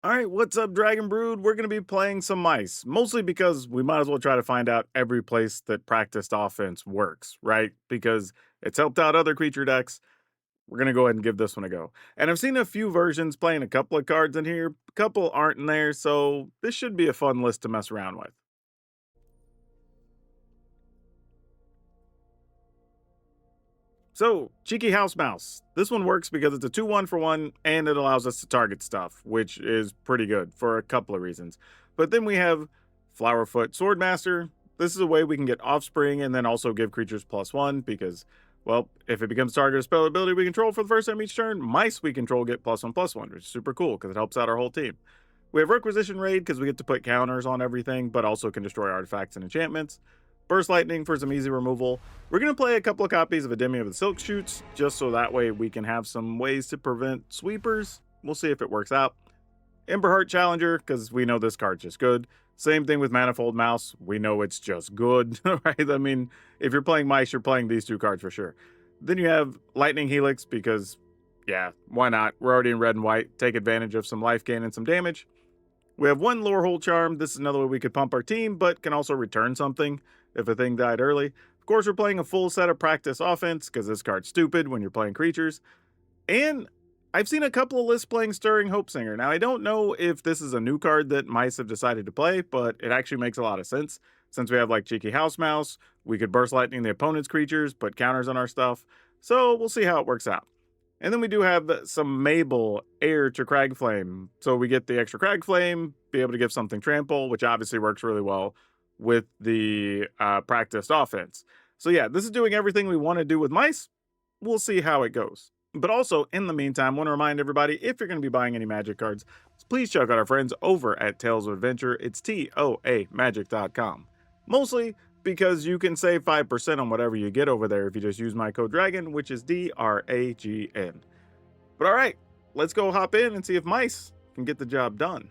All right, what's up, Dragon Brood? We're going to be playing some mice, mostly because we might as well try to find out every place that practiced offense works, right? Because it's helped out other creature decks. We're going to go ahead and give this one a go. And I've seen a few versions playing a couple of cards in here, a couple aren't in there, so this should be a fun list to mess around with. So, Cheeky House Mouse. This one works because it's a 2-1 for 1 and it allows us to target stuff, which is pretty good for a couple of reasons. But then we have Flowerfoot Swordmaster. This is a way we can get Offspring and then also give creatures +1 because, well, if it becomes target of spell ability we control for the first time each turn, mice we control get +1/+1, which is super cool because it helps out our whole team. We have Requisition Raid because we get to put counters on everything, but also can destroy artifacts and enchantments. Burst Lightning for some easy removal. We're going to play a couple of copies of Dimir of the Silk Shoots, just so that way we can have some ways to prevent sweepers. We'll see if it works out. Emberheart Challenger, because we know this card's just good. Same thing with Manifold Mouse. We know it's just good, right? I mean, if you're playing mice, you're playing these two cards for sure. Then you have Lightning Helix, because, yeah, why not? We're already in red and white. Take advantage of some life gain and some damage. We have one Lorehole Charm. This is another way we could pump our team, but can also return something if a thing died early. Of course, we're playing a full set of practice offense, because this card's stupid when you're playing creatures. And I've seen a couple of lists playing Stirring Hope Singer. Now, I don't know if this is a new card that mice have decided to play, but it actually makes a lot of sense. Since we have like Cheeky House Mouse, we could Burst Lightning the opponent's creatures, put counters on our stuff. So we'll see how it works out. And then we do have some Mabel, Heir to Cragflame. So we get the extra Cragflame, be able to give something Trample, which obviously works really well with the practiced offense. So yeah, this is doing everything we want to do with mice. We'll see how it goes. But also, in the meantime, I want to remind everybody, if you're going to be buying any Magic cards, please check out our friends over at Tales of Adventure. It's TOAMagic.com. Mostly because you can save 5% on whatever you get over there if you just use my code DRAGON, which is DRAGN. But alright, let's go hop in and see if mice can get the job done.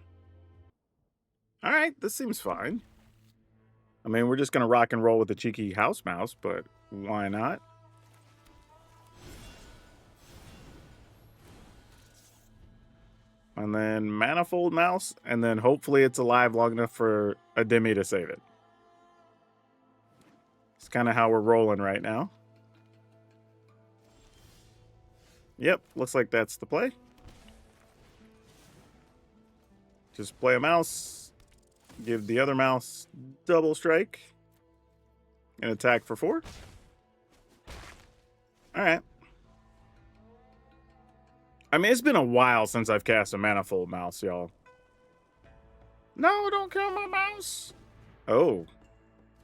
Alright, this seems fine. I mean, we're just going to rock and roll with the Cheeky House Mouse, but why not? And then Manifold Mouse, and then hopefully it's alive long enough for a Dimmy to save it. It's kind of how we're rolling right now. Yep, looks like that's the play. Just play a mouse, give the other mouse double strike, and attack for 4. Alright. I mean, it's been a while since I've cast a Manifold Mouse, y'all. No, don't kill my mouse. Oh.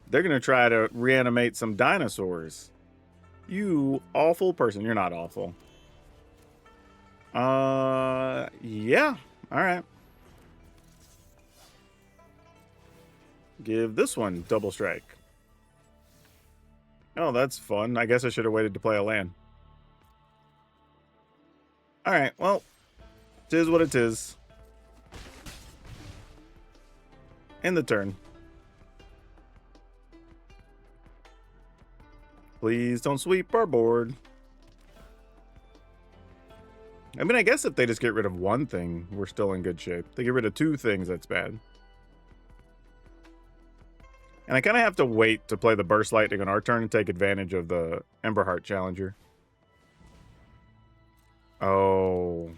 They're going to try to reanimate some dinosaurs. You awful person. You're not awful. Yeah. All right. Give this one double strike. Oh, that's fun. I guess I should have waited to play a land. All right. Well, tis what it is. End the turn. Please don't sweep our board. I mean, I guess if they just get rid of one thing, we're still in good shape. If they get rid of 2 things, that's bad. And I kind of have to wait to play the Burst Lightning on our turn and take advantage of the Emberheart Challenger. Oh,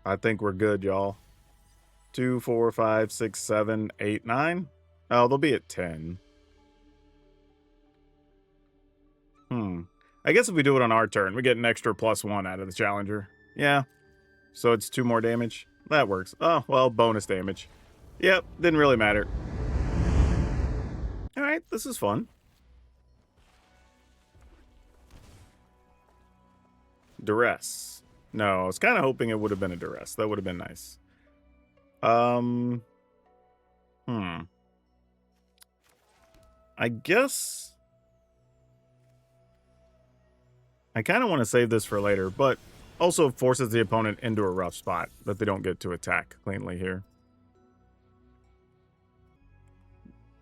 I think we're good, y'all. 2, 4, 5, 6, 7, 8, 9. Oh, they'll be at 10. I guess if we do it on our turn, we get an extra +1 out of the Challenger. Yeah. So it's 2 more damage. That works. Oh, well, bonus damage. Yep, didn't really matter. Alright, this is fun. Duress. No, I was kind of hoping it would have been a Duress. That would have been nice. I guess I kind of want to save this for later, but also forces the opponent into a rough spot that they don't get to attack cleanly here.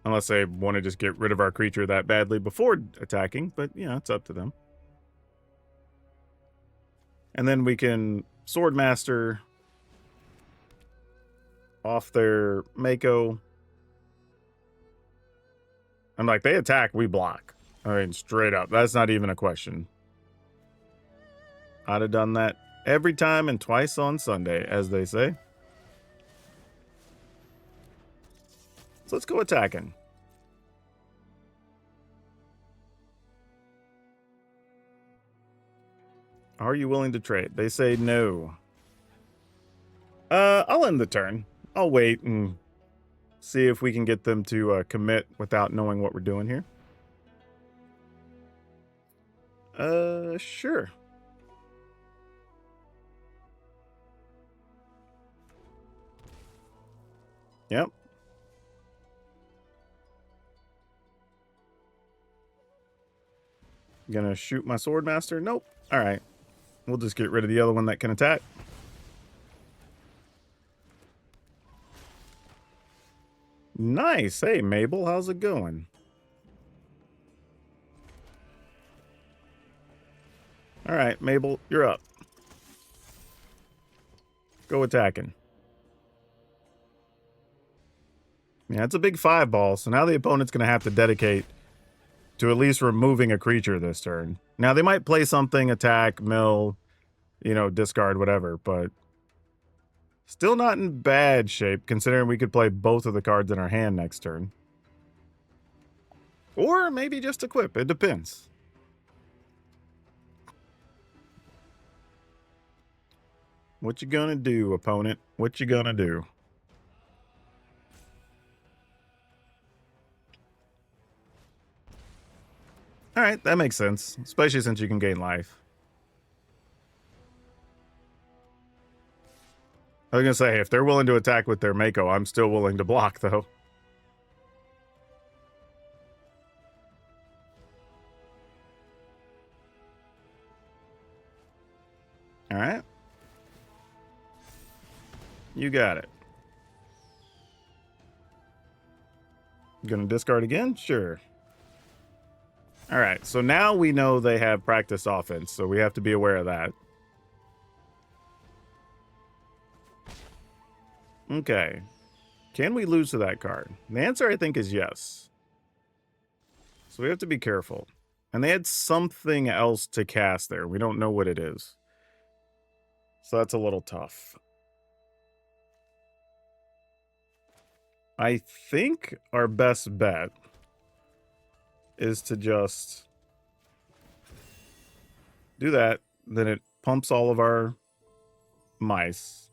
Unless they want to just get rid of our creature that badly before attacking, but yeah, it's up to them. And then we can Swordmaster off their Mako. I'm like, they attack, we block. I mean, straight up. That's not even a question. I'd have done that every time and twice on Sunday, as they say. So let's go attacking. Are you willing to trade? They say no. I'll end the turn. I'll wait and see if we can get them to commit without knowing what we're doing here. Sure. Yep. Gonna shoot my Swordmaster? Nope. All right. We'll just get rid of the other one that can attack. Nice. Hey, Mabel, how's it going? All right, Mabel, you're up. Go attacking. Yeah, it's a big 5-ball, so now the opponent's going to have to dedicate to at least removing a creature this turn. Now, they might play something, attack, mill, you know, discard, whatever, but still not in bad shape, considering we could play both of the cards in our hand next turn. Or maybe just equip, it depends. What you gonna do, opponent? What you gonna do? All right, that makes sense, especially since you can gain life. I was gonna say, if they're willing to attack with their Mako, I'm still willing to block, though. All right. You got it. Gonna discard again? Sure. All right, so now we know they have practice offense, so we have to be aware of that. Okay. Can we lose to that card? The answer, I think, is yes. So we have to be careful. And they had something else to cast there. We don't know what it is. So that's a little tough. I think our best bet is to just do that. Then it pumps all of our mice.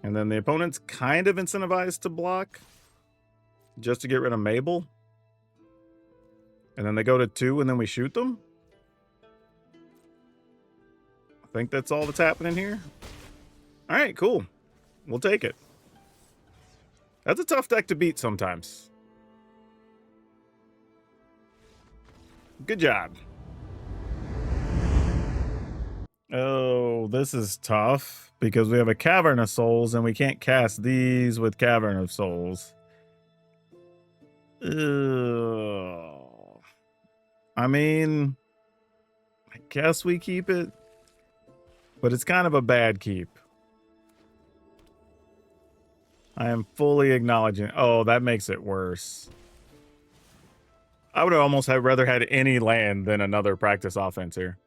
And then the opponent's kind of incentivized to block just to get rid of Mabel. And then they go to 2 and then we shoot them. I think that's all that's happening here. All right, cool. We'll take it. That's a tough deck to beat sometimes. Good job. Oh, this is tough because we have a Cavern of Souls and we can't cast these with Cavern of Souls. Ugh. I mean, I guess we keep it, but it's kind of a bad keep. I am fully acknowledging. Oh, that makes it worse. I would have almost rather had any land than another practice offense here.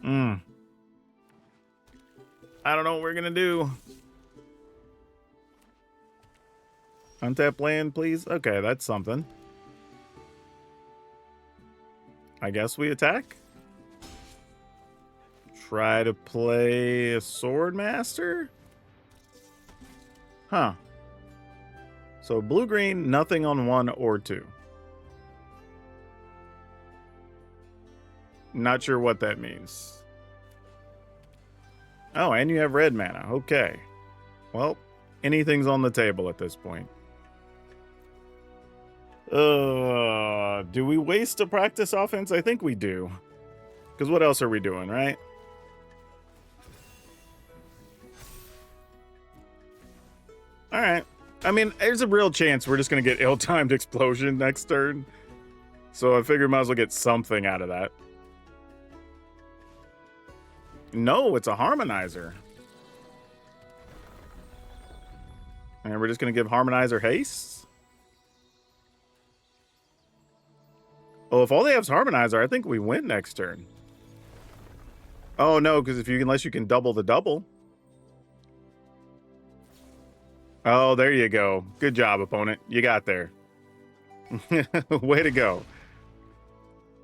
I don't know what we're gonna do. Untap land, please. Okay, that's something. I guess we attack. Try to play a Swordmaster? Huh. So blue-green, nothing on 1 or 2. Not sure what that means. Oh, and you have red mana. Okay. Well, anything's on the table at this point. Do we waste a practice offense? I think we do. Because what else are we doing, right? All right. I mean, there's a real chance we're just going to get ill-timed explosion next turn. So I figured might as well get something out of that. No, it's a Harmonizer. And we're just going to give Harmonizer haste? Oh, if all they have is Harmonizer, I think we win next turn. Oh, no, because unless you can double the double. Oh, there you go. Good job, opponent. You got there. Way to go.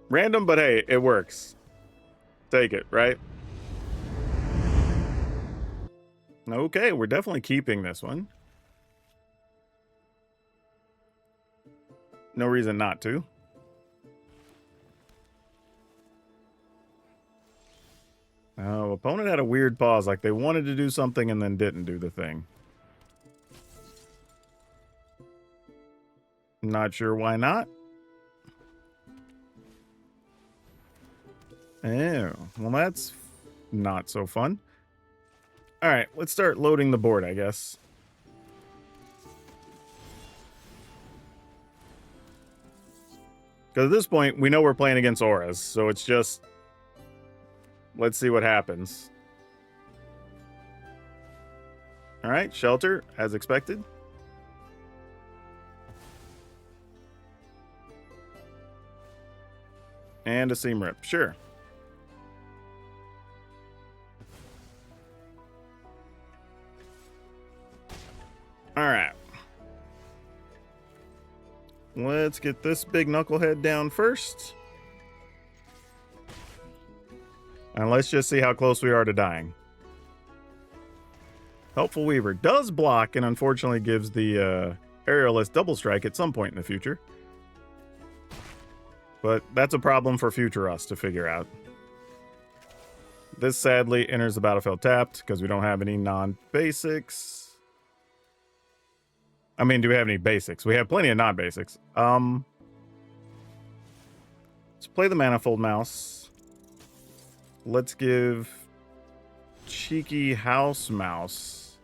Random, but hey, it works. Take it, right? Okay, we're definitely keeping this one. No reason not to. Oh, opponent had a weird pause, like they wanted to do something and then didn't do the thing. Not sure why not. Oh, well, that's not so fun. All right, let's start loading the board, I guess. Because at this point, we know we're playing against auras, so it's just... let's see what happens. All right, Shelter, as expected. And a Seam Rip, sure. All right. Let's get this big knucklehead down first. And let's just see how close we are to dying. Helpful Weaver does block and unfortunately gives the Aerialist double strike at some point in the future. But that's a problem for future us to figure out. This sadly enters the battlefield tapped because we don't have any non-basics. I mean, do we have any basics? We have plenty of non-basics. Let's play the Manifold Mouse. Let's give Cheeky House Mouse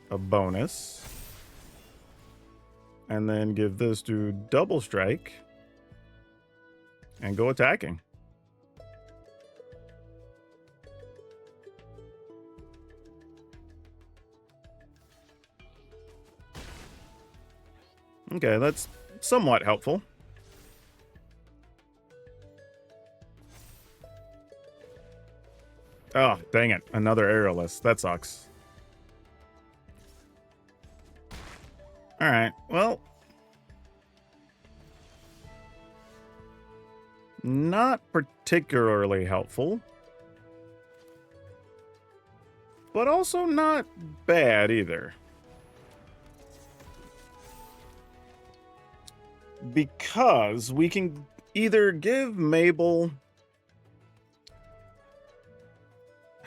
a bonus. And then give this to Double Strike. And go attacking. Okay, that's somewhat helpful. Oh, dang it. Another Aerialist. That sucks. Alright, well. Not particularly helpful. But also not bad either. Because we can either give Mabel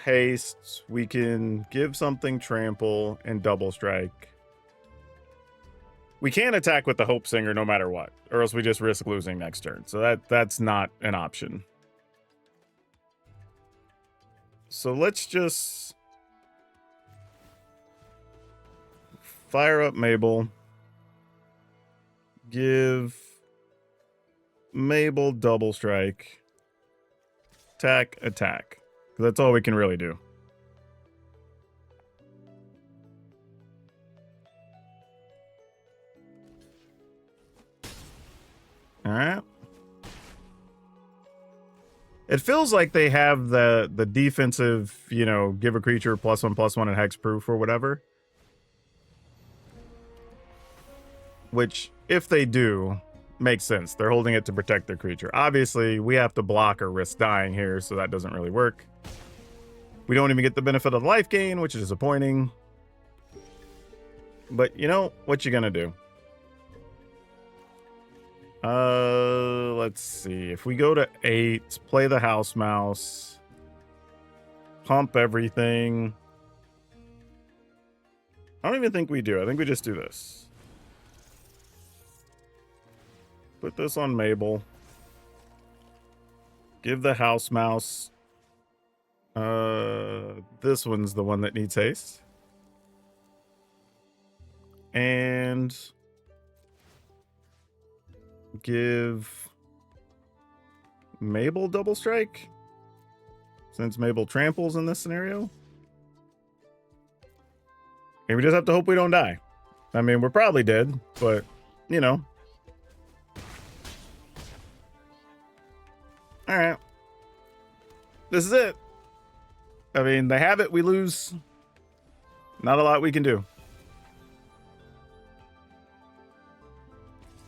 haste, we can give something trample and double strike. We can't attack with the Hope Singer no matter what, or else we just risk losing next turn. So that's not an option. So let's just fire up Mabel. Give Mabel double strike. Attack, attack. That's all we can really do. All right. It feels like they have the defensive, you know, give a creature +1/+1 and hexproof or whatever. Which, if they do, makes sense. They're holding it to protect their creature. Obviously, we have to block or risk dying here, so that doesn't really work. We don't even get the benefit of life gain, which is disappointing. But, you know, what you gonna do? Let's see. If we go to 8, play the House Mouse, pump everything. I don't even think we do. I think we just do this. Put this on Mabel. Give the House Mouse. This one's the one that needs haste. And give Mabel double strike. since Mabel tramples in this scenario. And we just have to hope we don't die. I mean, we're probably dead, but, you know. All right. This is it. I mean, they have it, we lose. Not a lot we can do.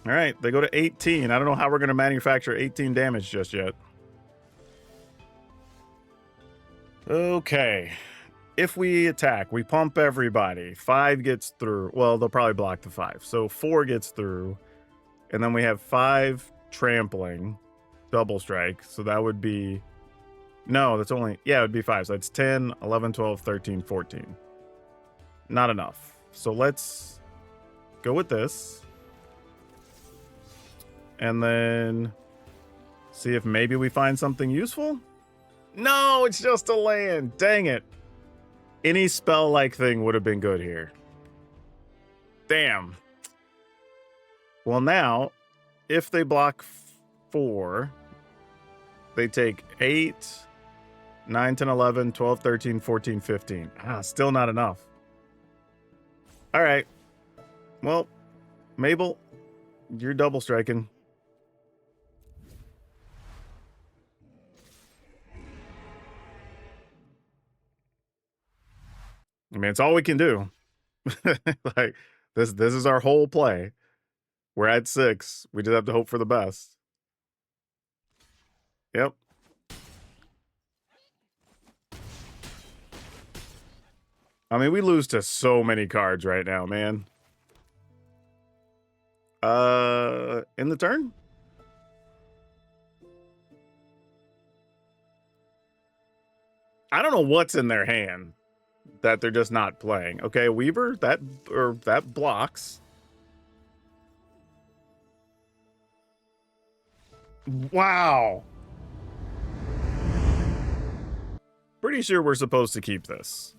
All right, they go to 18. I don't know how we're going to manufacture 18 damage just yet. Okay. If we attack, we pump everybody. 5 gets through. Well, they'll probably block the 5. So 4 gets through. And then we have 5 trampling. Double strike. So that would be... No, that's only... Yeah, it would be 5. So that's 10, 11, 12, 13, 14. Not enough. So let's go with this. And then see if maybe we find something useful. No, it's just a land. Dang it. Any spell-like thing would have been good here. Damn. Well, now, if they block 4, they take 8, 9, 10, 11, 12, 13, 14, 15. Ah, still not enough. All right. Well, Mabel, you're double striking. I mean, it's all we can do. Like, this is our whole play. We're at 6. We just have to hope for the best. Yep. I mean, we lose to so many cards right now, man. In the turn? I don't know what's in their hand that they're just not playing. Okay, Weaver, that blocks. Wow. Pretty sure we're supposed to keep this.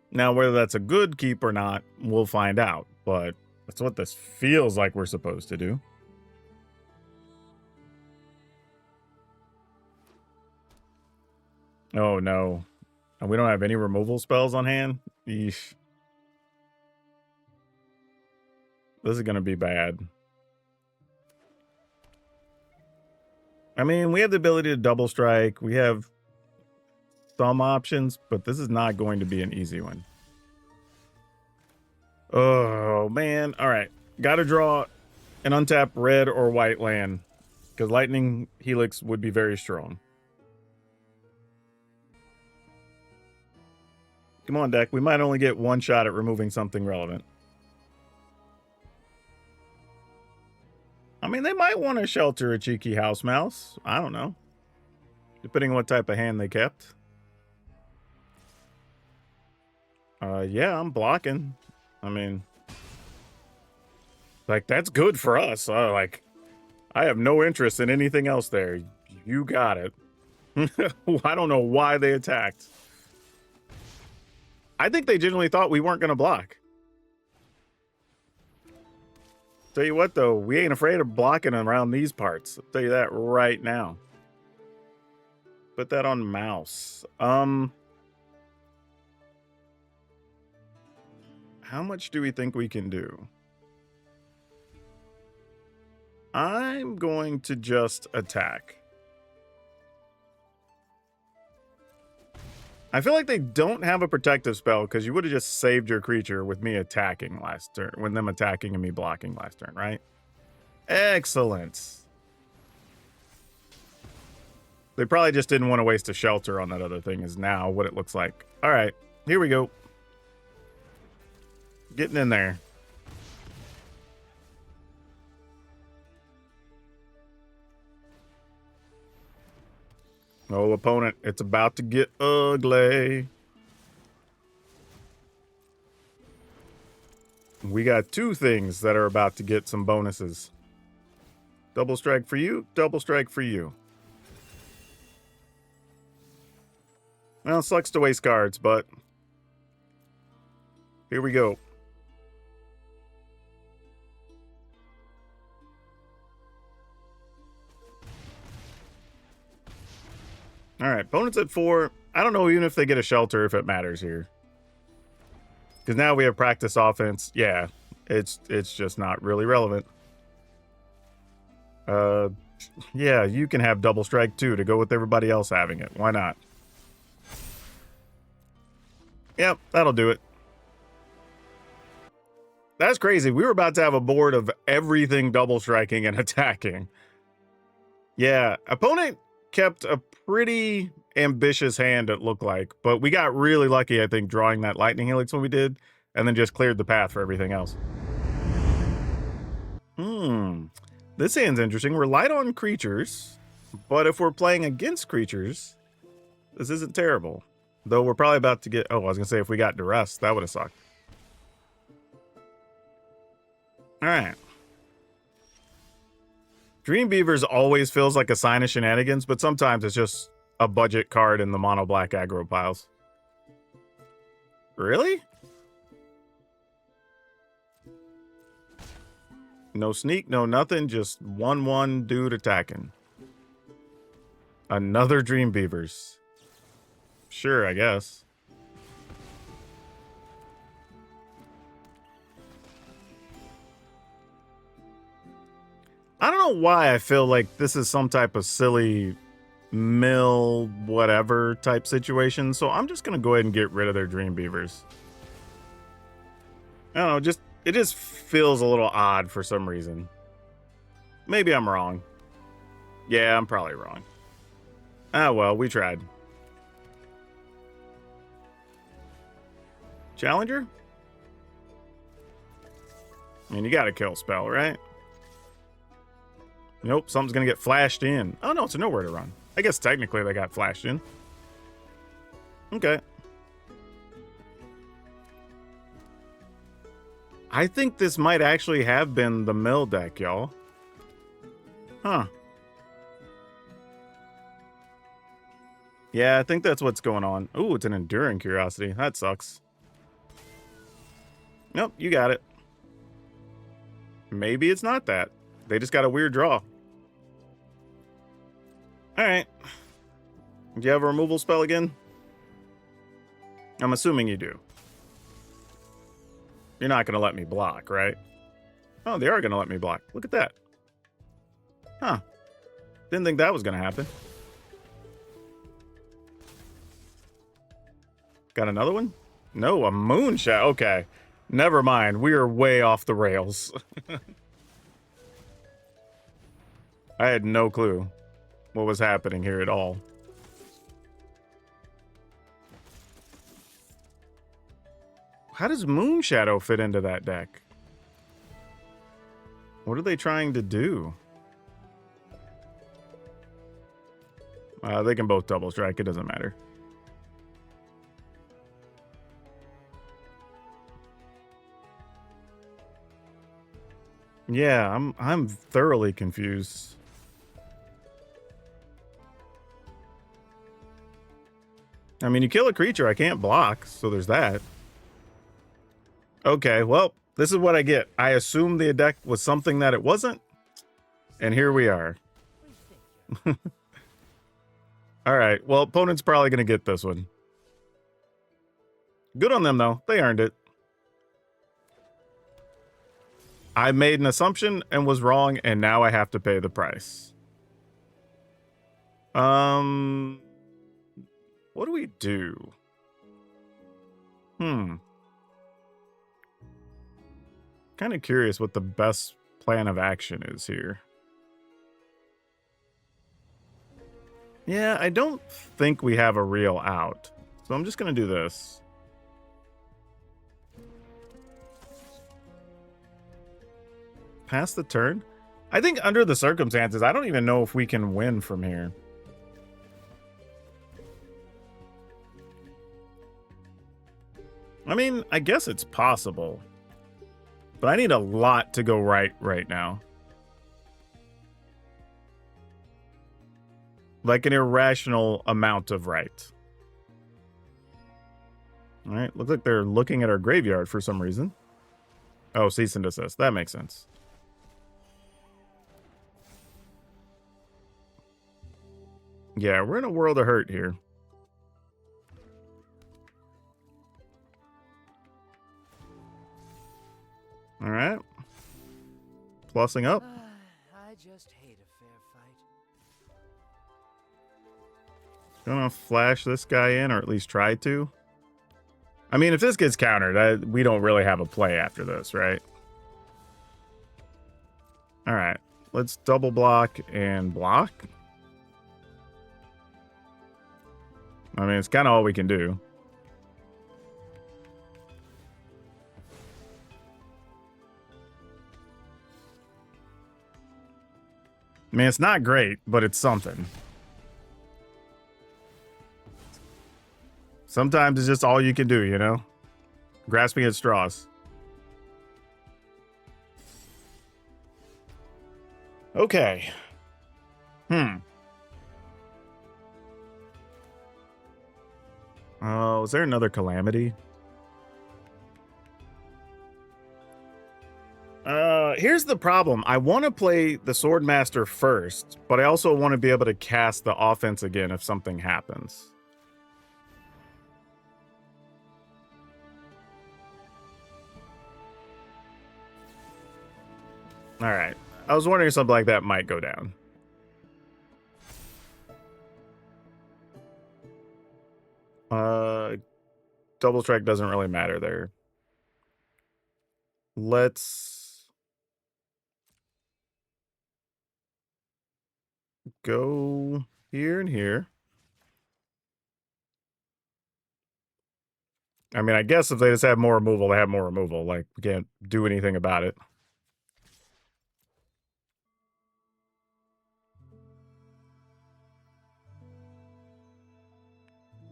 Now, whether that's a good keep or not, we'll find out. But that's what this feels like we're supposed to do. Oh, no. And we don't have any removal spells on hand? Eesh. This is going to be bad. I mean, we have the ability to double strike. We have some options, but this is not going to be an easy one. Oh, man. All right. Got to draw an untapped red or white land, because Lightning Helix would be very strong. Come on, deck. We might only get one shot at removing something relevant. I mean, they might want to shelter a cheeky house mouse. I don't know. Depending on what type of hand they kept. Yeah, I'm blocking. I mean, like, that's good for us. Like, I have no interest in anything else there. You got it. I don't know why they attacked. I think they genuinely thought we weren't going to block. Tell you what, though, we ain't afraid of blocking around these parts. I'll tell you that right now. Put that on mouse. How much do we think we can do? I'm going to just attack. I feel like they don't have a protective spell because you would have just saved your creature with me attacking last turn, with them attacking and me blocking last turn, right? Excellent. They probably just didn't want to waste a shelter on that other thing is now what it looks like. All right, here we go. Getting in there. Oh, opponent, it's about to get ugly. We got 2 things that are about to get some bonuses. Double strike for you, double strike for you. Well, it sucks to waste cards, but here we go. All right, opponents at 4. I don't know even if they get a shelter if it matters here. Because now we have practice offense. Yeah, it's just not really relevant. Yeah, you can have double strike too to go with everybody else having it. Why not? Yep, that'll do it. That's crazy. We were about to have a board of everything double striking and attacking. Yeah, opponent kept a pretty ambitious hand, it looked like, but we got really lucky, I think, drawing that lightning helix when we did, and then just cleared the path for everything else. This hand's interesting. We're light on creatures, but if we're playing against creatures, this isn't terrible. Though we're probably about to get... Oh, I was going to say if we got duress, that would have sucked. All right. Dream Beavers always feels like a sign of shenanigans, but sometimes it's just a budget card in the mono black aggro piles. Really? No sneak, no nothing, just 1/1 dude attacking. Another Dream Beavers. Sure, I guess. I don't know why I feel like this is some type of silly mill whatever type situation, so I'm just gonna go ahead and get rid of their Dream Beavers. I don't know, it just feels a little odd for some reason. Maybe I'm wrong. Yeah, I'm probably wrong. Ah, well, we tried. Challenger? I mean, you got a kill spell, right? Nope, something's gonna get flashed in. Oh, no, it's nowhere to run. I guess technically they got flashed in. Okay. I think this might actually have been the mill deck, y'all. Huh. Yeah, I think that's what's going on. Ooh, it's an Enduring Curiosity. That sucks. Nope, you got it. Maybe it's not that. They just got a weird draw. Alright. Do you have a removal spell again? I'm assuming you do. You're not going to let me block, right? Oh, they are going to let me block. Look at that. Huh. Didn't think that was going to happen. Got another one? No, a moonshot. Okay. Never mind. We are way off the rails. I had no clue what was happening here at all. How does Moonshadow fit into that deck? What are they trying to do? They can both double strike. It doesn't matter. Yeah, I'm thoroughly confused. I mean, you kill a creature, I can't block, so there's that. Okay, well, this is what I get. I assumed the deck was something that it wasn't, and here we are. All right, well, opponent's probably going to get this one. Good on them, though. They earned it. I made an assumption and was wrong, and now I have to pay the price. What do we do? Kind of curious what the best plan of action is here. Yeah, I don't think we have a real out. So I'm just going to do this. Pass the turn? I think under the circumstances, I don't even know if we can win from here. I mean, I guess it's possible. But I need a lot to go right now. Like an irrational amount of right. All right, looks like they're looking at our graveyard for some reason. Oh, cease and desist. That makes sense. Yeah, we're in a world of hurt here. All right. Plussing up. I just hate a fair fight. Gonna flash this guy in, or at least try to. I mean, if this gets countered, we don't really have a play after this, right? All right. Let's double block and block. I mean, it's kind of all we can do. I mean, it's not great, but it's something. Sometimes it's just all you can do, you know? Grasping at straws. Okay. Oh, is there another calamity? Here's the problem. I want to play the Swordmaster first, but I also want to be able to cast the offense again if something happens. All right. I was wondering if something like that might go down. Double strike doesn't really matter there. Let's go here and here. I mean, I guess if they just have more removal, they have more removal. Like, we can't do anything about it.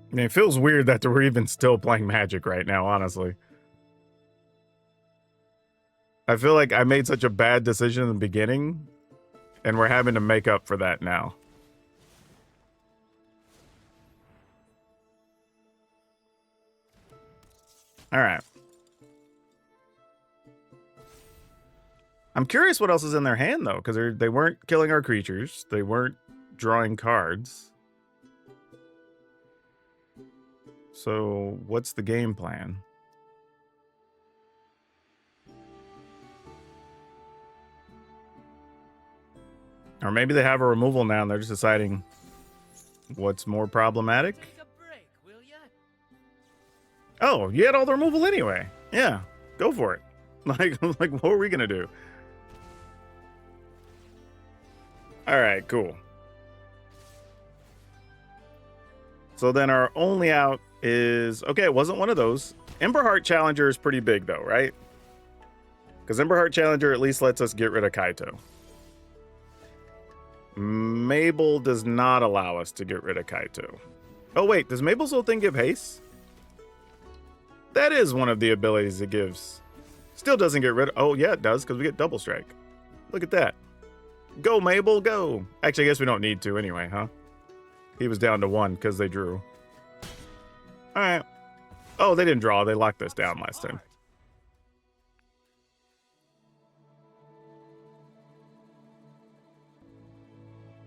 I mean, it feels weird that we're even still playing Magic right now, honestly. I feel like I made such a bad decision in the beginning, and we're having to make up for that now. All right. I'm curious what else is in their hand, though, because they weren't killing our creatures. They weren't drawing cards. So what's the game plan? Or maybe they have a removal now and they're just deciding what's more problematic. Take a break, will ya? Oh, you had all the removal anyway. Yeah, go for it. Like what are we gonna do? All right, cool. So then our only out is, okay, it wasn't one of those. Emberheart Challenger is pretty big though, right? Because Emberheart Challenger at least lets us get rid of Kaito. Mabel does not allow us to get rid of Kaito. Oh wait, does Mabel's whole thing give haste? That is one of the abilities it gives. Still doesn't get rid of, oh yeah, it does, because we get double strike. Look at that. Go, Mabel, go. Actually, I guess we don't need to anyway, huh? He was down to 1 because they drew. All right. Oh, they didn't draw. They locked us down last time.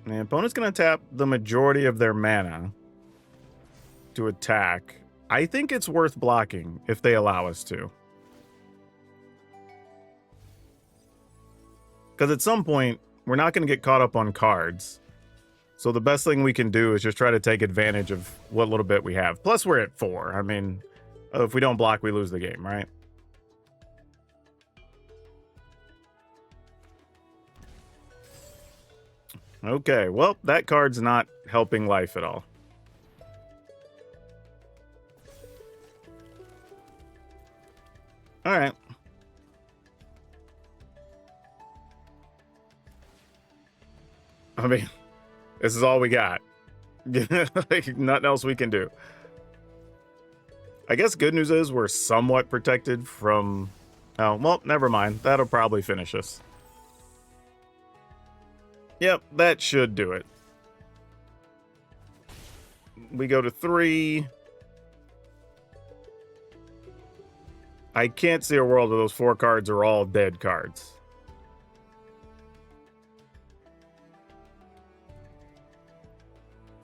The opponent's going to tap the majority of their mana to attack. I think it's worth blocking if they allow us to. Because at some point, we're not going to get caught up on cards. So the best thing we can do is just try to take advantage of what little bit we have. Plus, we're at 4. I mean, if we don't block, we lose the game, right? Okay, well, that card's not helping life at all. All right. I mean, this is all we got. Like, nothing else we can do. I guess good news is we're somewhat protected from... Oh, well, never mind. That'll probably finish us. Yep, that should do it. We go to 3. I can't see a world where those 4 cards are all dead cards.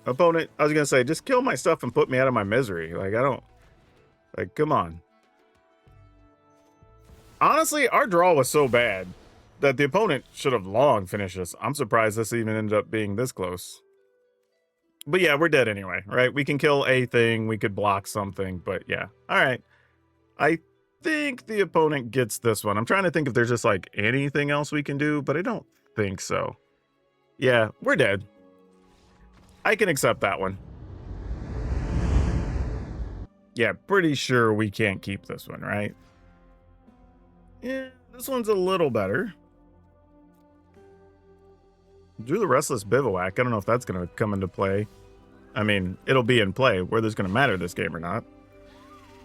Opponent, I was going to say, just kill my stuff and put me out of my misery. Like, I don't... Like, come on. Honestly, our draw was so bad that the opponent should have long finished us. I'm surprised this even ended up being this close. But yeah, we're dead anyway, right? We can kill a thing, we could block something, but yeah. All right. I think the opponent gets this one. I'm trying to think if there's just like anything else we can do, but I don't think so. Yeah, we're dead. I can accept that one. Yeah, pretty sure we can't keep this one, right? Yeah, this one's a little better. Drew the Restless Bivouac. I don't know if that's going to come into play. I mean, it'll be in play. Whether it's going to matter this game or not.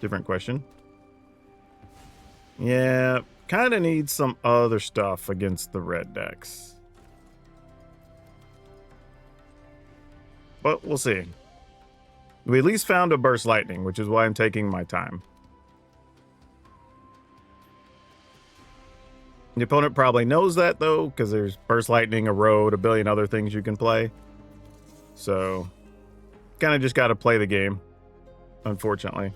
Different question. Yeah, kind of needs some other stuff against the red decks. But we'll see. We at least found a Burst Lightning, which is why I'm taking my time. The opponent probably knows that, though, because there's Burst Lightning, a Road, a billion other things you can play. So, kind of just got to play the game, unfortunately.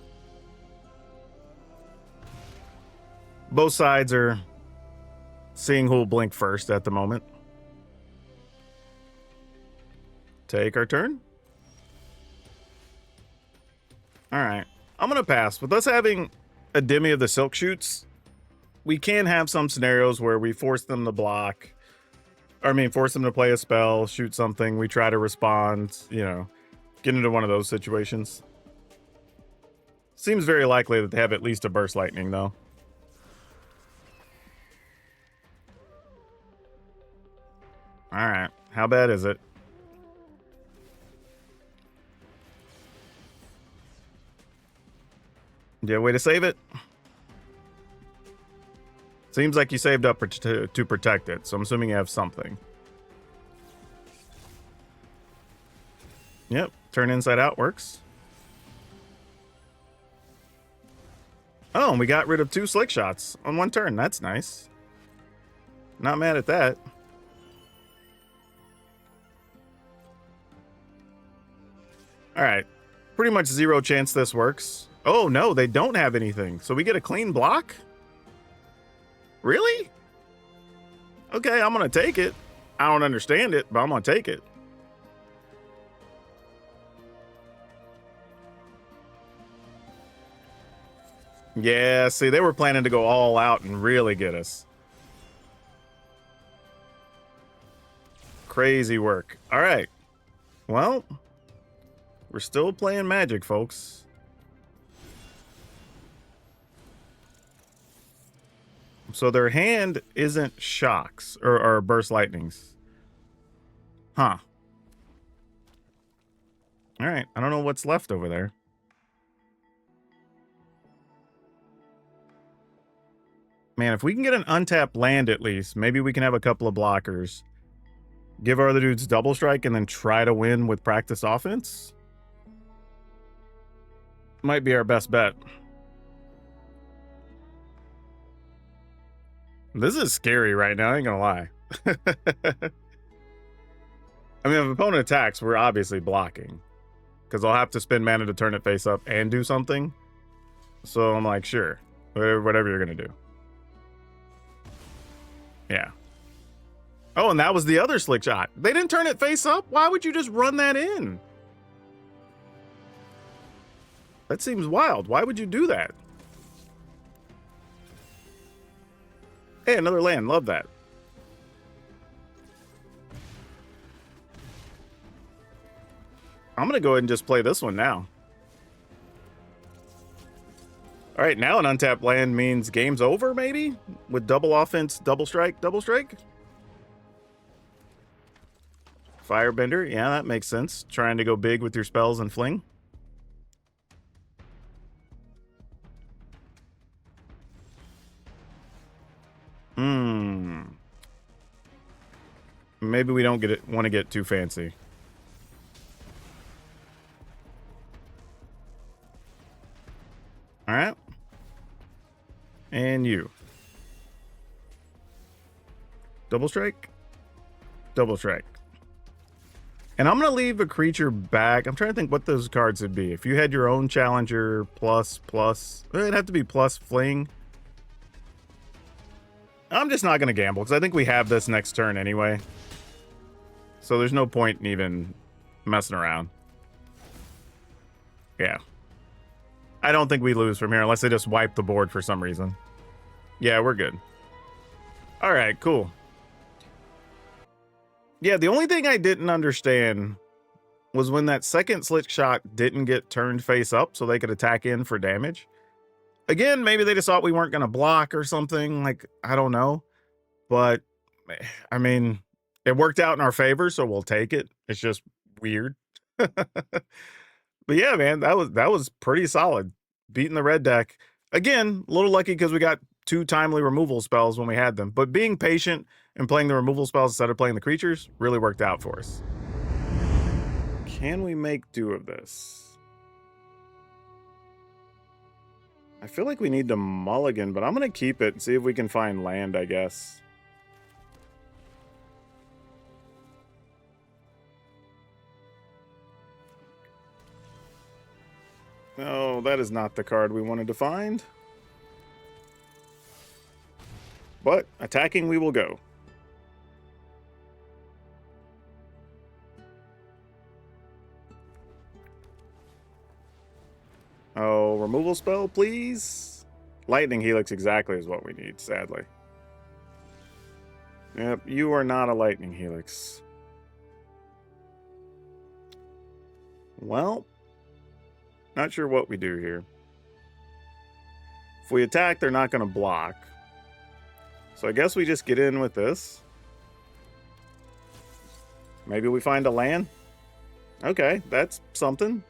Both sides are seeing who'll blink first at the moment. Take our turn. All right. I'm going to pass. With us having a Dimir of the Silk Shoots, we can have some scenarios where we force them to block. I mean, force them to play a spell, shoot something. We try to respond, you know, get into one of those situations. Seems very likely that they have at least a Burst Lightning, though. All right. How bad is it? Do you have a way to save it? Seems like you saved up to protect it, so I'm assuming you have something. Yep, turn inside out works. Oh, and we got rid of 2 slick shots on 1 turn. That's nice. Not mad at that. All right, pretty much 0 chance this works. Oh, no, they don't have anything. So we get a clean block? Really? Okay, I'm going to take it. I don't understand it, but I'm going to take it. Yeah, see, they were planning to go all out and really get us. Crazy work. All right. Well, we're still playing Magic, folks. So their hand isn't shocks or burst lightnings. Huh. All right. I don't know what's left over there. Man, if we can get an untapped land at least, maybe we can have a couple of blockers. Give our other dudes double strike and then try to win with practice offense. Might be our best bet. This is scary right now, I ain't gonna lie. I mean, if opponent attacks, we're obviously blocking. Because I'll have to spend mana to turn it face up and do something. So I'm like, sure. Whatever you're gonna do. Yeah. Oh, and that was the other slick shot. They didn't turn it face up? Why would you just run that in? That seems wild. Why would you do that? Hey, another land. Love that. I'm going to go ahead and just play this one now. All right, now an untapped land means game's over, maybe? With double offense, double strike, double strike? Firebender, yeah, that makes sense. Trying to go big with your spells and fling. Maybe we don't want to get too fancy. All right. And you. Double strike. Double strike. And I'm going to leave a creature back. I'm trying to think what those cards would be. If you had your own challenger plus, it'd have to be plus fling. I'm just not going to gamble because I think we have this next turn anyway. So there's no point in even messing around. Yeah. I don't think we lose from here unless they just wipe the board for some reason. Yeah, we're good. All right, cool. Yeah, the only thing I didn't understand was when that second slick shot didn't get turned face up so they could attack in for damage. Again, maybe they just thought we weren't going to block or something. Like, I don't know. But, I mean, it worked out in our favor, so we'll take it. It's just weird. But yeah, man, that was pretty solid. Beating the red deck. Again, a little lucky because we got 2 timely removal spells when we had them. But being patient and playing the removal spells instead of playing the creatures really worked out for us. Can we make do of this? I feel like we need to mulligan, but I'm going to keep it and see if we can find land, I guess. No, that is not the card we wanted to find. But attacking we will go. Oh, removal spell, please. Lightning Helix exactly is what we need, sadly. Yep, you are not a Lightning Helix. Well, not sure what we do here. If we attack, they're not going to block. So I guess we just get in with this. Maybe we find a land. Okay, that's something.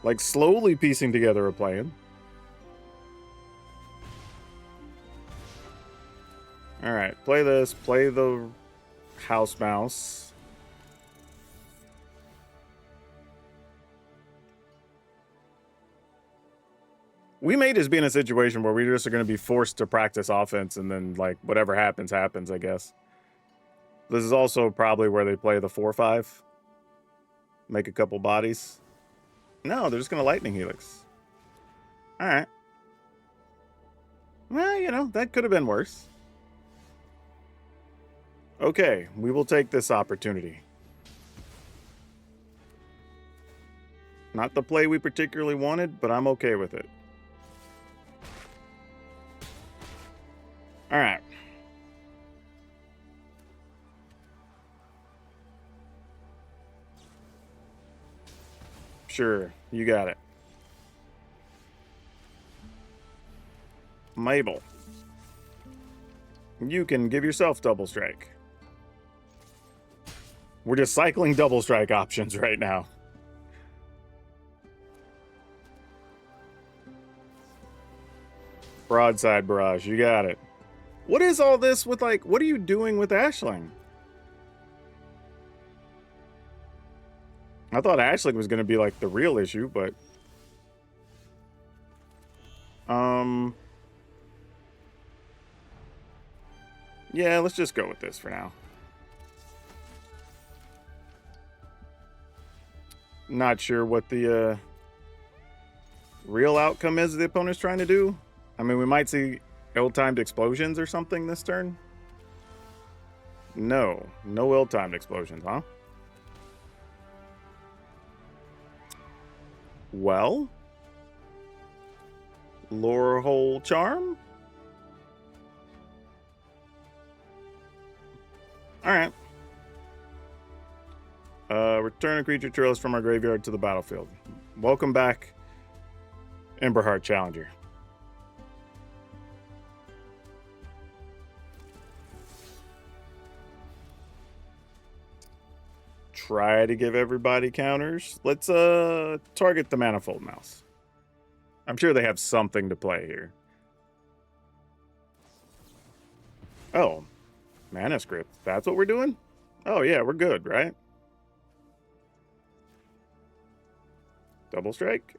Like slowly piecing together a plan. Alright, play this. Play the House Mouse. We may just be in a situation where we just are going to be forced to practice offense and then, like, whatever happens, happens, I guess. This is also probably where they play the 4-5. Make a couple bodies. No, they're just going to Lightning Helix. All right. Well, you know, that could have been worse. Okay, we will take this opportunity. Not the play we particularly wanted, but I'm okay with it. All right. Sure, you got it. Mabel. You can give yourself double strike. We're just cycling double strike options right now. Broadside Barrage, you got it. What is all this with, like, what are you doing with Ashling? I thought Ashling was going to be, like, the real issue, but... Yeah, let's just go with this for now. Not sure what the, real outcome is the opponent's trying to do. I mean, we might see ill-timed explosions or something this turn. No ill-timed explosions, huh? Well, Lore Hole Charm. All right. Return a creature trails from our graveyard to the battlefield. Welcome back, Emberheart Challenger. Try to give everybody counters. Let's target the Manifold Mouse. I'm sure they have something to play here. Oh, Manuscript. That's what we're doing? Oh yeah, we're good, right? Double strike?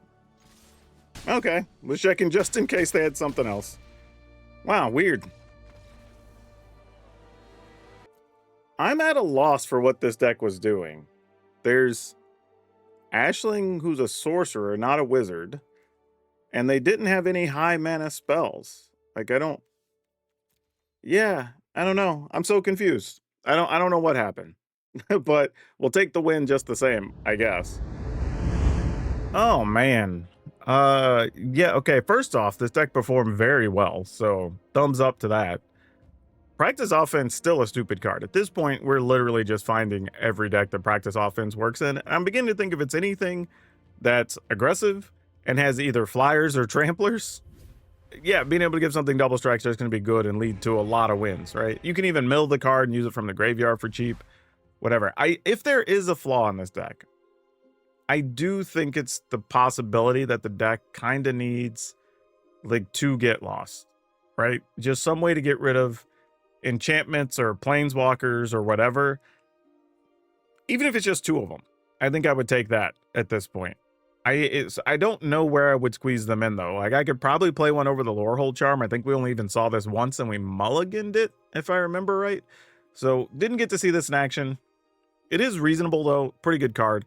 Okay, was checking just in case they had something else. Wow, weird. I'm at a loss for what this deck was doing. There's Ashling, who's a sorcerer, not a wizard, and they didn't have any high mana spells. Like yeah, I don't know. I'm so confused. I don't know what happened. But we'll take the win just the same, I guess. Oh man. Yeah, okay. First off, this deck performed very well, so thumbs up to that. Practice offense still a stupid card. At this point, we're literally just finding every deck that practice offense works in. I'm beginning to think if it's anything that's aggressive and has either flyers or tramplers, yeah, being able to give something double strikes is going to be good and lead to a lot of wins, right? You can even mill the card and use it from the graveyard for cheap, whatever. If there is a flaw in this deck, I do think it's the possibility that the deck kind of needs like 2 get lost, right? Just some way to get rid of enchantments or planeswalkers or whatever. Even if it's just 2 of them, I think I would take that at this point. I don't know where I would squeeze them in though. Like I could probably play one over the Lorehold Charm. I think we only even saw this once and we mulliganed it, if I remember right. So didn't get to see this in action. It is reasonable though, pretty good card.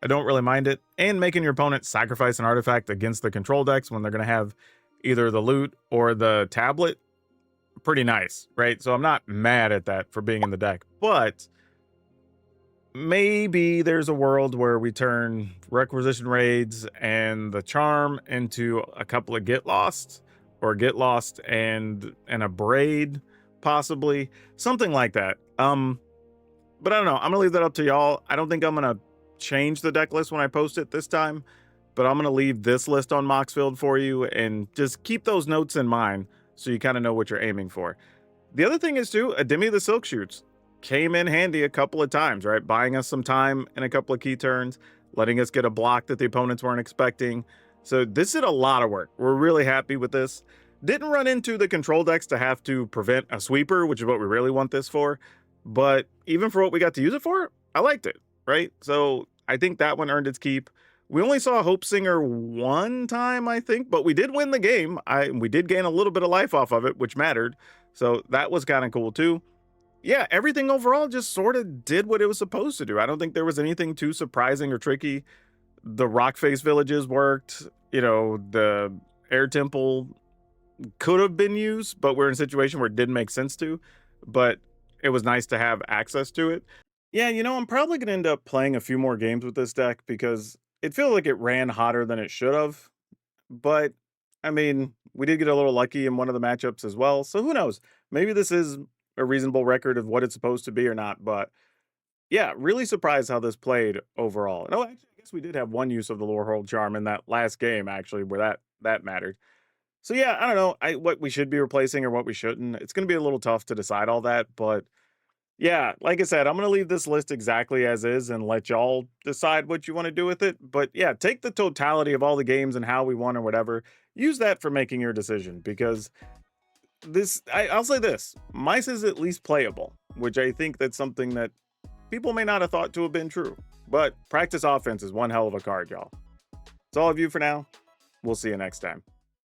I don't really mind it. And making your opponent sacrifice an artifact against the control decks when they're going to have either the loot or the tablet, pretty nice, right? So I'm not mad at that for being in the deck, but maybe there's a world where we turn Requisition Raids and the Charm into a couple of Get Lost, or Get Lost and a Braid, possibly. Something like that. But I don't know. I'm going to leave that up to y'all. I don't think I'm going to change the deck list when I post it this time, but I'm going to leave this list on Moxfield for you and just keep those notes in mind so you kind of know what you're aiming for. The other thing is too, a Dimir the Silk Shoots came in handy a couple of times, right? Buying us some time in a couple of key turns, letting us get a block that the opponents weren't expecting. So this did a lot of work. We're really happy with this. Didn't run into the control decks to have to prevent a sweeper, which is what we really want this for. But even for what we got to use it for, I liked it, right? So I think that one earned its keep. We only saw Hope Singer one time, I think, but we did win the game. We did gain a little bit of life off of it, which mattered. So that was kind of cool too. Yeah, everything overall just sort of did what it was supposed to do. I don't think there was anything too surprising or tricky. The rock face villages worked. You know, the air temple could have been used, but we're in a situation where it didn't make sense to. But it was nice to have access to it. Yeah, you know, I'm probably going to end up playing a few more games with this deck because it feels like it ran hotter than it should have. But, I mean, we did get a little lucky in one of the matchups as well. So who knows? Maybe this is a reasonable record of what it's supposed to be or not. But, yeah, really surprised how this played overall. No, actually, I guess we did have one use of the Lorehold Charm in that last game, actually, where that mattered. So yeah, I don't know what we should be replacing or what we shouldn't. It's going to be a little tough to decide all that, but yeah, like I said, I'm going to leave this list exactly as is and let y'all decide what you want to do with it. But yeah, take the totality of all the games and how we won or whatever. Use that for making your decision because I'll say this, Mice is at least playable, which I think that's something that people may not have thought to have been true. But practice offense is one hell of a card, y'all. That's all of you for now. We'll see you next time.